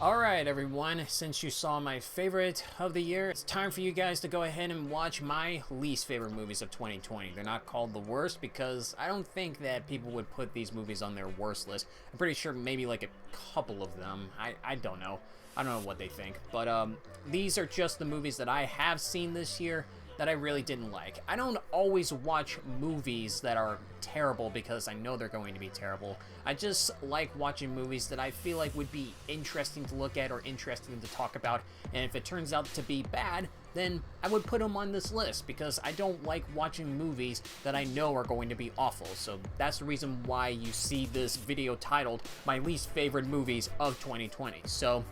Alright everyone, since you saw my favorite of the year, it's time for you guys to go ahead and watch my least favorite movies of 2020. They're not called the worst because I don't think that people would put these movies on their worst list. I'm pretty sure maybe like a couple of them. I don't know. I don't know what they think. But these are just the movies that I have seen this year that I really didn't like. I don't always watch movies that are terrible because I know they're going to be terrible. I just like watching movies that I feel like would be interesting to look at or interesting to talk about, and if it turns out to be bad, then I would put them on this list because I don't like watching movies that I know are going to be awful. So that's the reason why you see this video titled My Least Favorite Movies of 2020. So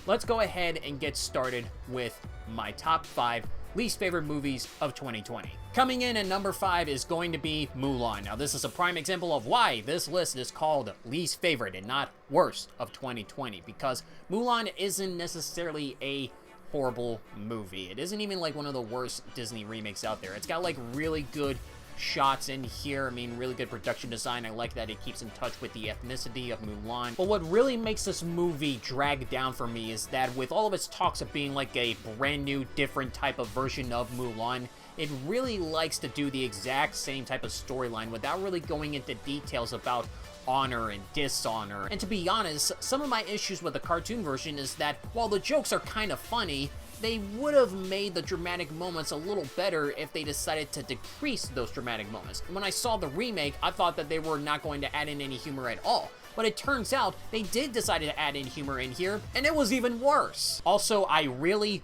let's go ahead and get started with my top 5 least favorite movies of 2020. Coming in at number 5 is going to be Mulan. Now this is a prime example of why this list is called least favorite and not worst of 2020, because Mulan isn't necessarily a horrible movie. It isn't even like one of the worst Disney remakes out there. It's got like really good shots in here. I mean, really good production design. I like that it keeps in touch with the ethnicity of Mulan. But what really makes this movie drag down for me is that with all of its talks of being like a brand new, different type of version of Mulan, it really likes to do the exact same type of storyline without really going into details about honor and dishonor. And to be honest, some of my issues with the cartoon version is that while the jokes are kind of funny, they would have made the dramatic moments a little better if they decided to decrease those dramatic moments. When I saw the remake, I thought that they were not going to add in any humor at all. But it turns out they did decide to add in humor in here, and it was even worse. Also, I really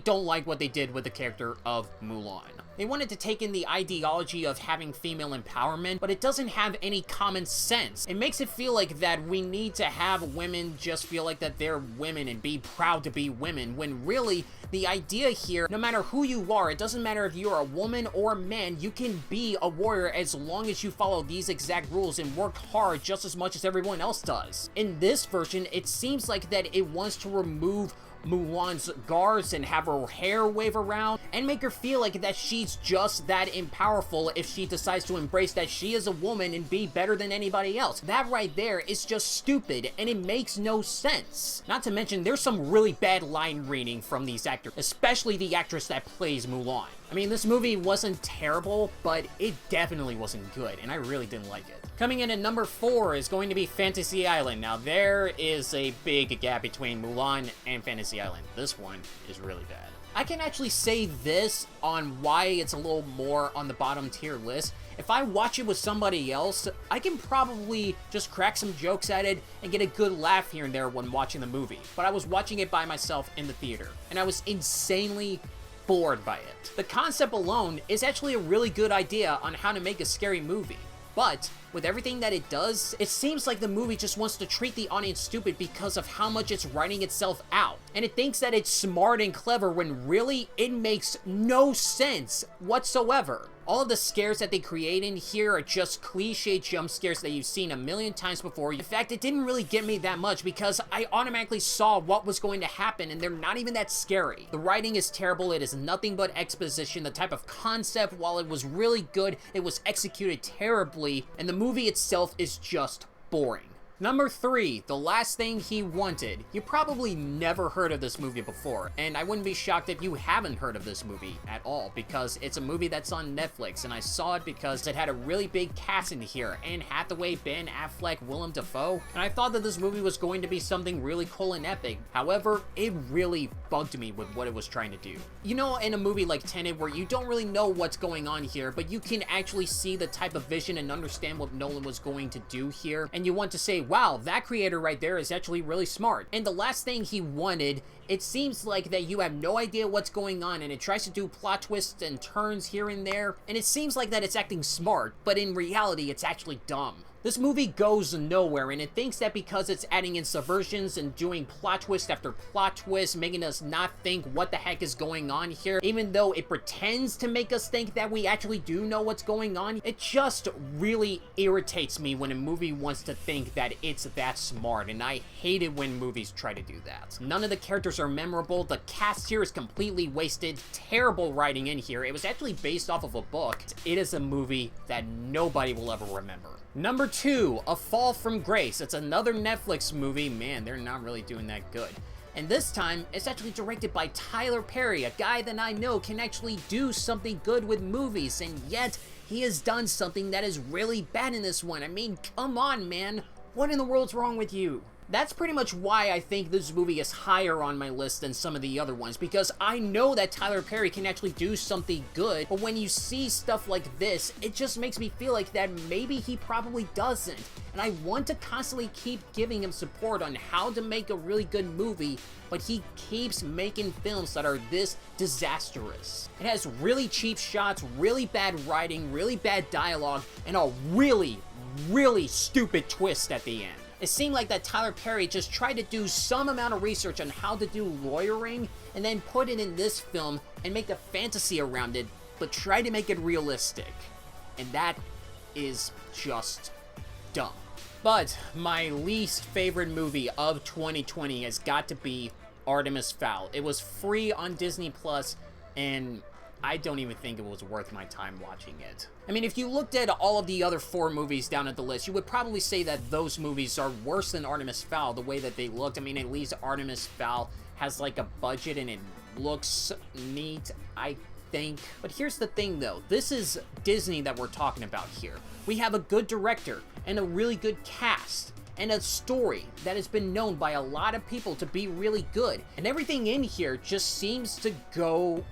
don't like what they did with the character of Mulan. They wanted to take in the ideology of having female empowerment, but it doesn't have any common sense. It makes it feel like that we need to have women just feel like that they're women and be proud to be women, when really, the idea here, no matter who you are, it doesn't matter if you're a woman or a man, you can be a warrior as long as you follow these exact rules and work hard just as much as everyone else does. In this version, it seems like that it wants to remove Mulan's guards and have her hair wave around and make her feel like that she's just that powerful if she decides to embrace that she is a woman and be better than anybody else. That right there is just stupid and it makes no sense. Not to mention, there's some really bad line reading from these actors, especially the actress that plays Mulan. I mean, this movie wasn't terrible, but it definitely wasn't good, and I really didn't like it. Coming in at number 4 is going to be Fantasy Island. Now, there is a big gap between Mulan and Fantasy Island. This one is really bad. I can actually say this on why it's a little more on the bottom tier list. If I watch it with somebody else, I can probably just crack some jokes at it and get a good laugh here and there when watching the movie. But I was watching it by myself in the theater, and I was insanely bored by it. The concept alone is actually a really good idea on how to make a scary movie, but with everything that it does, it seems like the movie just wants to treat the audience stupid because of how much it's writing itself out. And it thinks that it's smart and clever when really it makes no sense whatsoever. All of the scares that they create in here are just cliche jump scares that you've seen a million times before. In fact, it didn't really get me that much because I automatically saw what was going to happen and they're not even that scary. The writing is terrible. It is nothing but exposition. The type of concept, while it was really good, it was executed terribly, and the movie itself is just boring. Number 3, The Last Thing He Wanted. You probably never heard of this movie before, and I wouldn't be shocked if you haven't heard of this movie at all, because it's a movie that's on Netflix, and I saw it because it had a really big cast in here. Anne Hathaway, Ben Affleck, Willem Dafoe, and I thought that this movie was going to be something really cool and epic. However, it really bugged me with what it was trying to do. You know, in a movie like Tenet, where you don't really know what's going on here, but you can actually see the type of vision and understand what Nolan was going to do here, and you want to say, wow, that creator right there is actually really smart. And The Last Thing He Wanted, it seems like that you have no idea what's going on, and it tries to do plot twists and turns here and there, and it seems like that it's acting smart, but in reality, it's actually dumb. This movie goes nowhere, and it thinks that because it's adding in subversions and doing plot twist after plot twist, making us not think what the heck is going on here, even though it pretends to make us think that we actually do know what's going on, it just really irritates me when a movie wants to think that it's that smart, and I hate it when movies try to do that. None of the characters are memorable, the cast here is completely wasted, terrible writing in here. It was actually based off of a book. It is a movie that nobody will ever remember. Number 2, A Fall from Grace. It's another Netflix movie. Man, they're not really doing that good. And this time, it's actually directed by Tyler Perry, a guy that I know can actually do something good with movies, and yet he has done something that is really bad in this one. I mean, come on, man. What in the world's wrong with you? That's pretty much why I think this movie is higher on my list than some of the other ones, because I know that Tyler Perry can actually do something good, but when you see stuff like this, it just makes me feel like that maybe he probably doesn't. And I want to constantly keep giving him support on how to make a really good movie, but he keeps making films that are this disastrous. It has really cheap shots, really bad writing, really bad dialogue, and a really stupid twist at the end. It seemed like that Tyler Perry just tried to do some amount of research on how to do lawyering and then put it in this film and make a fantasy around it, but try to make it realistic. And that is just dumb. But my least favorite movie of 2020 has got to be Artemis Fowl. It was free on Disney Plus, and I don't even think it was worth my time watching it. I mean, if you looked at all of the other 4 movies down at the list, you would probably say that those movies are worse than Artemis Fowl, the way that they looked. I mean, at least Artemis Fowl has like a budget and it looks neat, I think. But here's the thing though, this is Disney that we're talking about here. We have a good director and a really good cast and a story that has been known by a lot of people to be really good. And everything in here just seems to go...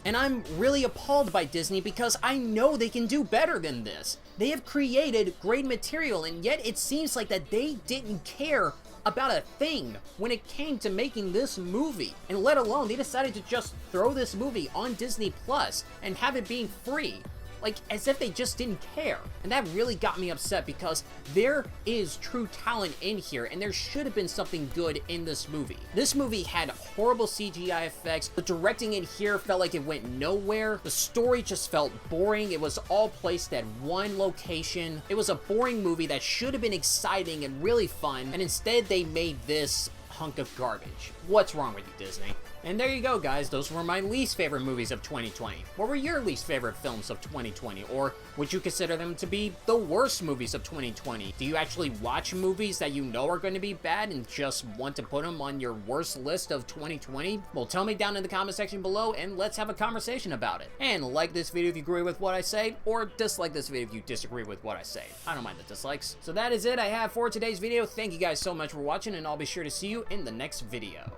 And I'm really appalled by Disney because I know they can do better than this. They have created great material, and yet it seems like that they didn't care about a thing when it came to making this movie. And let alone, they decided to just throw this movie on Disney Plus and have it being free. Like, as if they just didn't care. And that really got me upset because there is true talent in here and there should have been something good in this movie. This movie had horrible CGI effects. The directing in here felt like it went nowhere. The story just felt boring. It was all placed at one location. It was a boring movie that should have been exciting and really fun, and instead they made this hunk of garbage. What's wrong with you, Disney? And there you go, guys. Those were my least favorite movies of 2020. What were your least favorite films of 2020? Or would you consider them to be the worst movies of 2020? Do you actually watch movies that you know are going to be bad and just want to put them on your worst list of 2020? Well, tell me down in the comment section below and let's have a conversation about it. And like this video if you agree with what I say, or dislike this video if you disagree with what I say. I don't mind the dislikes. So that is it I have for today's video. Thank you guys so much for watching, and I'll be sure to see you in the next video.